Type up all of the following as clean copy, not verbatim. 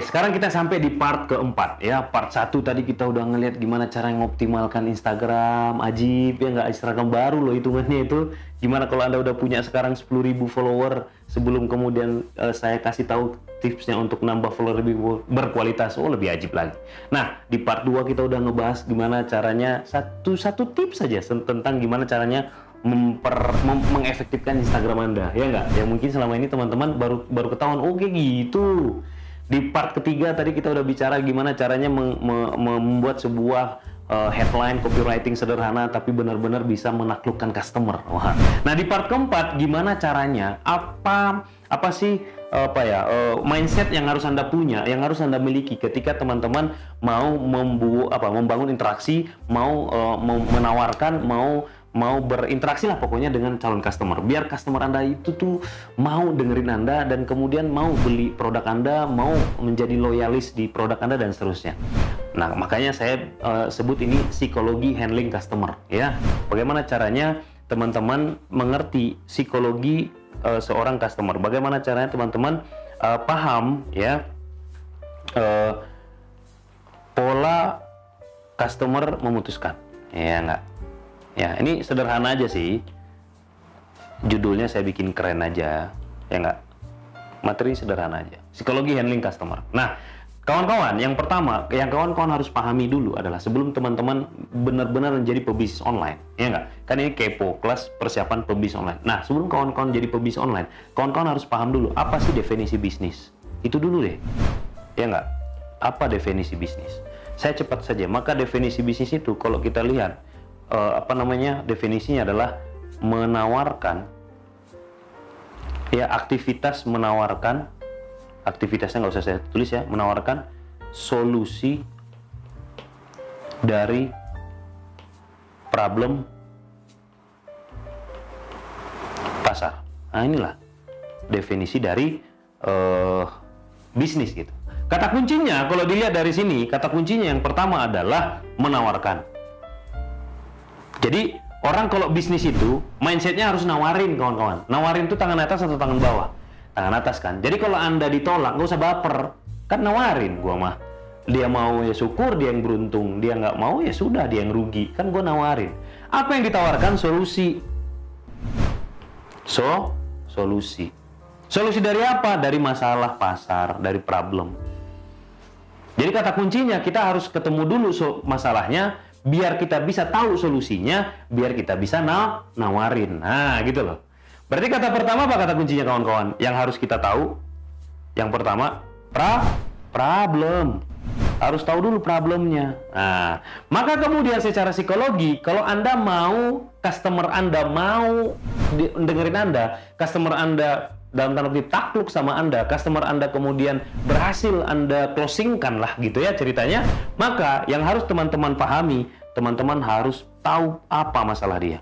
sekarang kita sampai di part keempat ya. Part 1 tadi kita udah ngeliat gimana cara mengoptimalkan Instagram, ajib ya nggak, Instagram baru loh hitungannya itu. Gimana kalau Anda udah punya sekarang 10.000 follower, sebelum kemudian saya kasih tahu tipsnya untuk nambah follower lebih berkualitas, oh lebih ajib lagi. Nah, di part 2 kita udah ngebahas gimana caranya, satu tips saja tentang gimana caranya mengefektifkan Instagram Anda, ya nggak? Yang mungkin selama ini teman-teman baru ketahuan, oh kayak gitu. Di part ketiga tadi kita udah bicara gimana caranya membuat sebuah headline copywriting sederhana tapi benar-benar bisa menaklukkan customer. Wah. Nah, di part keempat gimana caranya, apa sih mindset yang harus Anda punya, yang harus Anda miliki ketika teman-teman mau membangun interaksi, mau menawarkan, mau berinteraksi lah pokoknya dengan calon customer, biar customer Anda itu tuh mau dengerin Anda dan kemudian mau beli produk Anda, mau menjadi loyalis di produk Anda dan seterusnya. Nah, makanya saya sebut ini psikologi handling customer ya. Bagaimana caranya teman-teman mengerti psikologi seorang customer, bagaimana caranya teman-teman paham ya pola customer memutuskan, ya enggak? Ya, ini sederhana aja sih. Judulnya saya bikin keren aja, ya nggak? Materi sederhana aja. Psikologi handling customer. Nah, kawan-kawan, yang pertama, yang kawan-kawan harus pahami dulu adalah sebelum teman-teman benar-benar menjadi pebisnis online, ya nggak? Kan ini kepo, kelas persiapan pebisnis online. Nah, sebelum kawan-kawan jadi pebisnis online, kawan-kawan harus paham dulu, apa sih definisi bisnis? Itu dulu deh, ya nggak? Apa definisi bisnis? Saya cepat saja, maka definisi bisnis itu kalau kita lihat, definisinya adalah menawarkan ya, aktivitasnya nggak usah saya tulis ya, menawarkan solusi dari problem pasar. Nah, inilah definisi dari bisnis gitu. Kata kuncinya kalau dilihat dari sini, kata kuncinya yang pertama adalah menawarkan. Jadi orang kalau bisnis itu mindsetnya harus nawarin, kawan-kawan. Nawarin itu tangan atas atau tangan bawah? Tangan atas kan. Jadi kalau Anda ditolak, nggak usah baper. Kan nawarin, gua mah. Dia mau ya syukur, dia yang beruntung. Dia nggak mau ya sudah, dia yang rugi. Kan gua nawarin. Apa yang ditawarkan? Solusi. Solusi. Solusi dari apa? Dari masalah pasar, dari problem. Jadi kata kuncinya kita harus ketemu dulu masalahnya, biar kita bisa tahu solusinya, biar kita bisa nawarin. Nah, gitu loh. Berarti kata pertama apa kata kuncinya, kawan-kawan? Yang harus kita tahu, yang pertama, problem. Harus tahu dulu problemnya. Nah, maka kemudian secara psikologi, kalau Anda mau, customer Anda mau dengerin Anda, customer Anda dalam tanda kutip takluk sama Anda, customer Anda kemudian berhasil Anda closingkan lah gitu ya ceritanya, maka yang harus teman-teman pahami, teman-teman harus tahu apa masalah dia.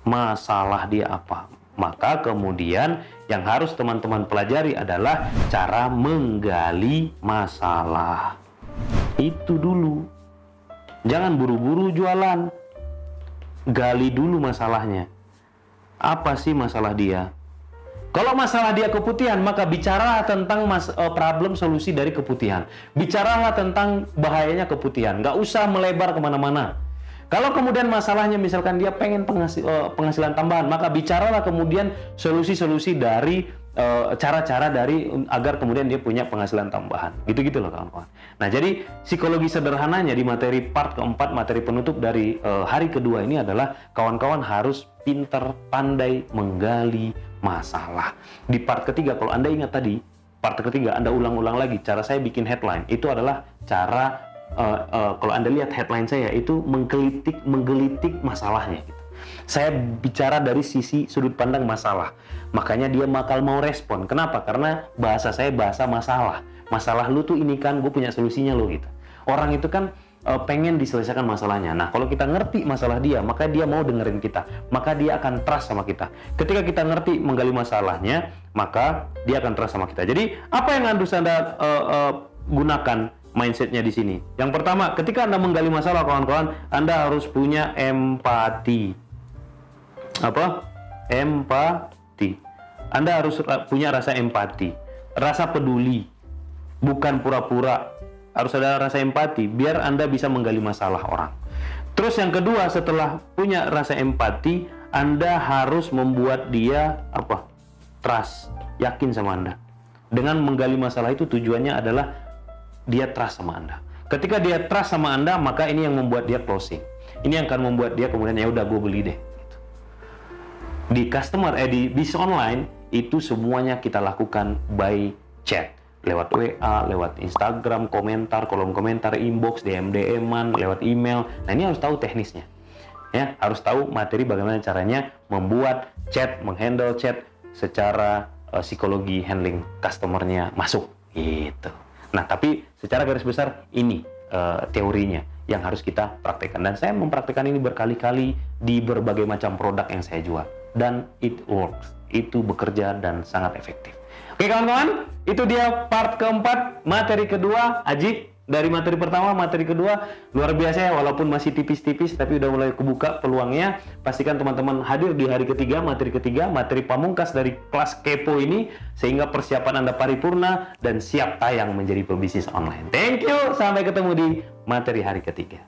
Masalah dia apa? Maka kemudian yang harus teman-teman pelajari adalah cara menggali masalah. Itu dulu. Jangan buru-buru jualan. Gali dulu masalahnya. Apa sih masalah dia? Kalau masalah dia keputihan, maka bicaralah tentang problem solusi dari keputihan. Bicaralah tentang bahayanya keputihan. Nggak usah melebar kemana-mana. Kalau kemudian masalahnya misalkan dia pengen penghasilan tambahan, maka bicaralah kemudian solusi-solusi dari cara-cara dari agar kemudian dia punya penghasilan tambahan. Gitu-gitu loh, kawan-kawan. Nah, jadi psikologi sederhananya di materi part keempat, materi penutup dari hari kedua ini adalah kawan-kawan harus pinter, pandai menggali masalah. Di part ketiga, kalau Anda ingat tadi, part ketiga Anda ulang-ulang lagi, cara saya bikin headline, itu adalah cara, kalau Anda lihat headline saya, itu menggelitik masalahnya. Gitu. Saya bicara dari sisi sudut pandang masalah, makanya dia bakal mau respon. Kenapa? Karena bahasa saya bahasa masalah. Masalah lu tuh ini kan, gue punya solusinya lo gitu. Orang itu kan pengen diselesaikan masalahnya. Nah, kalau kita ngerti masalah dia, maka dia mau dengerin kita. Maka dia akan trust sama kita. Ketika kita ngerti menggali masalahnya, maka dia akan trust sama kita. Jadi, apa yang harus Anda gunakan mindsetnya di sini? Yang pertama, ketika Anda menggali masalah, kawan-kawan, Anda harus punya empati. Apa? Empati. Anda harus punya rasa empati, rasa peduli. bukan pura-pura. Harus ada rasa empati biar Anda bisa menggali masalah orang. Terus yang kedua, setelah punya rasa empati, Anda harus membuat dia trust, yakin sama Anda. Dengan menggali masalah itu tujuannya adalah dia trust sama Anda. Ketika dia trust sama Anda, maka ini yang membuat dia closing. Ini yang akan membuat dia kemudian ya udah gue beli deh. Di di bisnis online itu semuanya kita lakukan by chat, lewat WA, lewat Instagram, komentar, kolom komentar, inbox, DM-an, lewat email. Nah, ini harus tahu teknisnya. Ya, harus tahu materi bagaimana caranya membuat chat, menghandle chat secara psikologi handling customernya masuk gitu. Nah, tapi secara garis besar ini teorinya yang harus kita praktekkan, dan saya mempraktekkan ini berkali-kali di berbagai macam produk yang saya jual, dan it works. Itu bekerja dan sangat efektif. Oke kawan-kawan, itu dia part keempat, materi kedua. Aji, dari materi pertama, materi kedua luar biasa ya, walaupun masih tipis-tipis tapi udah mulai kebuka peluangnya. Pastikan teman-teman hadir di hari ketiga, materi pamungkas dari kelas kepo ini, sehingga persiapan Anda paripurna dan siap tayang menjadi pebisnis online. Thank you, sampai ketemu di materi hari ketiga.